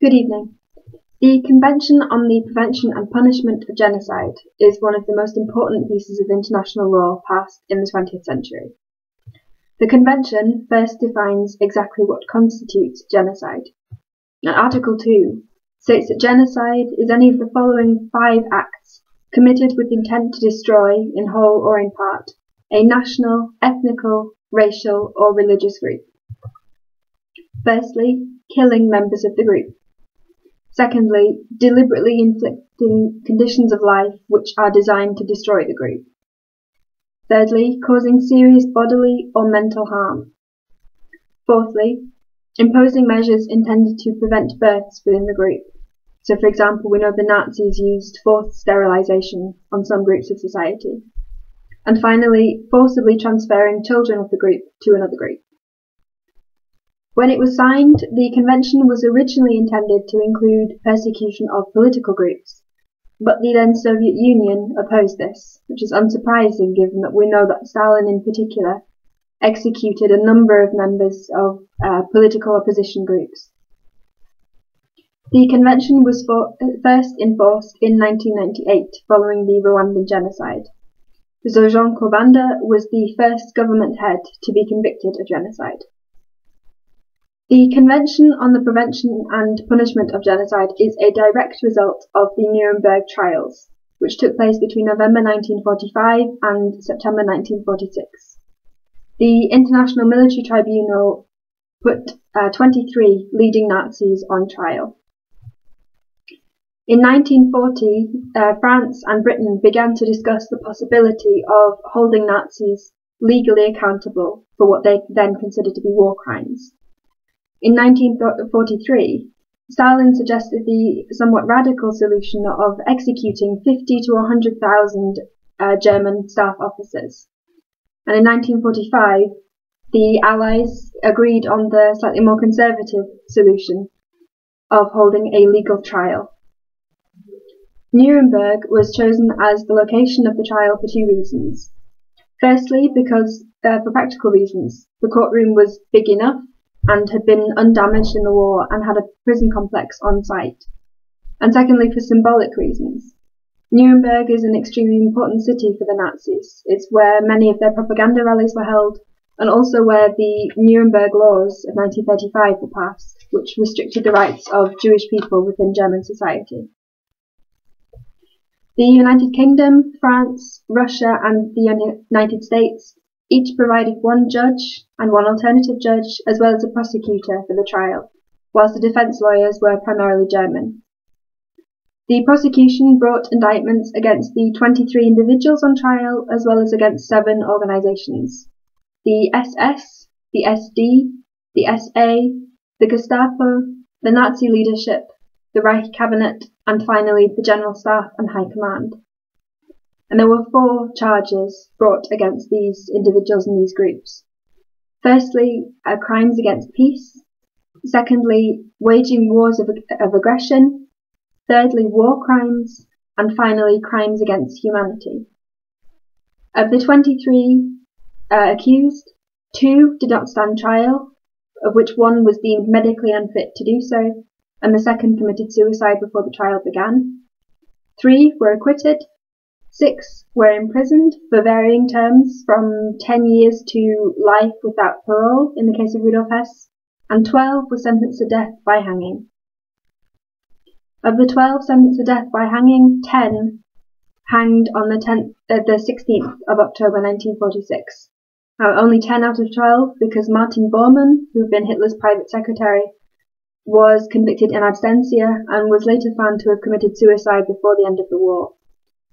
Good evening. The Convention on the Prevention and Punishment of Genocide is one of the most important pieces of international law passed in the 20th century. The Convention first defines exactly what constitutes genocide. And Article 2 states that genocide is any of the following 5 acts committed with intent to destroy, in whole or in part, a national, ethnical, racial or religious group. Firstly, killing members of the group. Secondly, deliberately inflicting conditions of life which are designed to destroy the group. Thirdly, causing serious bodily or mental harm. Fourthly, imposing measures intended to prevent births within the group. So, for example, we know the Nazis used forced sterilization on some groups of society. And finally, forcibly transferring children of the group to another group. When it was signed, the convention was originally intended to include persecution of political groups, but the then Soviet Union opposed this, which is unsurprising given that we know that Stalin in particular executed a number of members of political opposition groups. The convention was first enforced in 1998 following the Rwandan genocide. So Jean Kobanda was the first government head to be convicted of genocide. The Convention on the Prevention and Punishment of Genocide is a direct result of the Nuremberg trials, which took place between November 1945 and September 1946. The International Military Tribunal put 23 leading Nazis on trial. In 1940, France and Britain began to discuss the possibility of holding Nazis legally accountable for what they then considered to be war crimes. In 1943, Stalin suggested the somewhat radical solution of executing 50 to 100,000 German staff officers. And in 1945, the Allies agreed on the slightly more conservative solution of holding a legal trial. Nuremberg was chosen as the location of the trial for 2 reasons. Firstly, because, for practical reasons, the courtroom was big enough and had been undamaged in the war and had a prison complex on site. And secondly, for symbolic reasons. Nuremberg is an extremely important city for the Nazis. It's where many of their propaganda rallies were held, and also where the Nuremberg laws of 1935 were passed, which restricted the rights of Jewish people within German society. The United Kingdom, France, Russia and the United States each provided 1 judge and 1 alternative judge, as well as a prosecutor for the trial, whilst the defence lawyers were primarily German. The prosecution brought indictments against the 23 individuals on trial, as well as against 7 organisations: the SS, the SD, the SA, the Gestapo, the Nazi leadership, the Reich Cabinet, and finally the General Staff and High Command. And there were 4 charges brought against these individuals and these groups. Firstly, crimes against peace. Secondly, waging wars of aggression. Thirdly, war crimes. And finally, crimes against humanity. Of the 23 accused, 2 did not stand trial, of which 1 was deemed medically unfit to do so, and the second committed suicide before the trial began. 3 were acquitted. 6 were imprisoned for varying terms from 10 years to life without parole in the case of Rudolf Hess, and 12 were sentenced to death by hanging. Of the 12 sentenced to death by hanging, 10 hanged on the 16th of October 1946. Now, only 10 out of 12 because Martin Bormann, who had been Hitler's private secretary, was convicted in absentia and was later found to have committed suicide before the end of the war,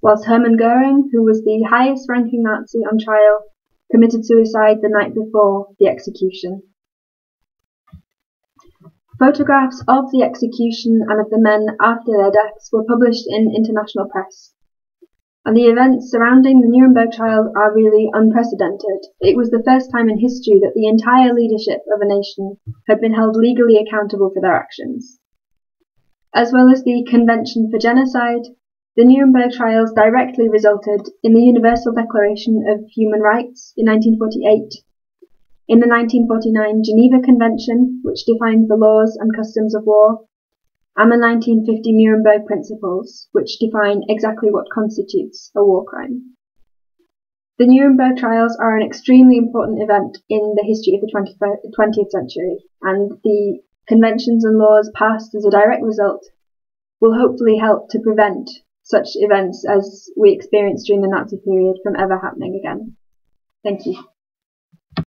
whilst Hermann Goering, who was the highest-ranking Nazi on trial, committed suicide the night before the execution. Photographs of the execution and of the men after their deaths were published in international press. And the events surrounding the Nuremberg trials are really unprecedented. It was the first time in history that the entire leadership of a nation had been held legally accountable for their actions. As well as the Convention for Genocide, the Nuremberg trials directly resulted in the Universal Declaration of Human Rights in 1948, in the 1949 Geneva Convention, which defines the laws and customs of war, and the 1950 Nuremberg Principles, which define exactly what constitutes a war crime. The Nuremberg trials are an extremely important event in the history of the 20th century, and the conventions and laws passed as a direct result will hopefully help to prevent such events as we experienced during the Nazi period from ever happening again. Thank you.